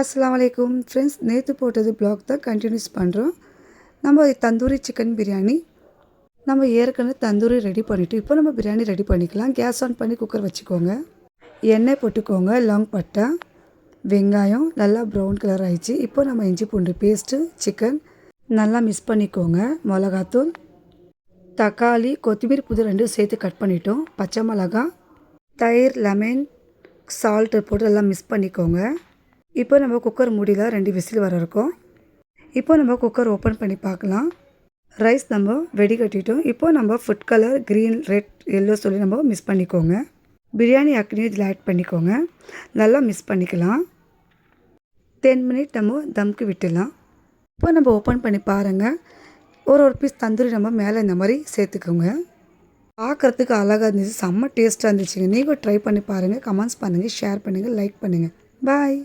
அஸ்ஸலாமு அலைக்கும் ஃப்ரெண்ட்ஸ், நேற்று போட்டது ப்ளாக் தான் கண்டினியூஸ் பண்ணுறோம். நம்ம தந்தூரி சிக்கன் பிரியாணி நம்ம ஏற்கனவே தந்தூரி ரெடி பண்ணிவிட்டு இப்போ நம்ம பிரியாணி ரெடி பண்ணிக்கலாம். கேஸ் ஆன் பண்ணி குக்கர் வச்சுக்கோங்க. எண்ணெய் போட்டுக்கோங்க. லாங் பட்டை, வெங்காயம் நல்லா ப்ரௌன் கலர் ஆயிடுச்சு. இப்போ நம்ம இஞ்சி பூண்டு பேஸ்ட்டு, சிக்கன் நல்லா மிக்ஸ் பண்ணிக்கோங்க. மிளகாத்தூள், தக்காளி, கொத்தமல்லி, புதினா ரெண்டும் சேர்த்து கட் பண்ணிட்டோம். பச்சை மிளகா, தயிர், லெமன், சால்ட்டு போட்டு நல்லா மிக்ஸ் பண்ணிக்கோங்க. இப்போ நம்ம குக்கர் மூடியில் 2 விசில் வர இருக்கும். இப்போ நம்ம குக்கர் ஓப்பன் பண்ணி பார்க்கலாம். ரைஸ் நம்ம வெடிகட்டிட்டோம். இப்போ நம்ம food colour green, red, yellow சொல்லி நம்ம மிக்ஸ் பண்ணிக்கோங்க. பிரியாணி அக்னி இதில் ஆட் பண்ணிக்கோங்க. நல்லா மிக்ஸ் பண்ணிக்கலாம். 10 மினிட் நம்ம தம்க்கு விட்டுடலாம். இப்போ நம்ம ஓப்பன் பண்ணி பாருங்கள். ஒரு பீஸ் தந்தூரி நம்ம மேலே இந்த மாதிரி சேர்த்துக்கோங்க. பார்க்குறதுக்கு அழகாக இருந்துச்சு. செம்ம டேஸ்ட்டாக இருந்துச்சுங்க. நீங்கள் ட்ரை பண்ணி பாருங்கள். கமெண்ட்ஸ் பண்ணுங்கள், ஷேர் பண்ணுங்கள், லைக் பண்ணுங்கள். பாய்.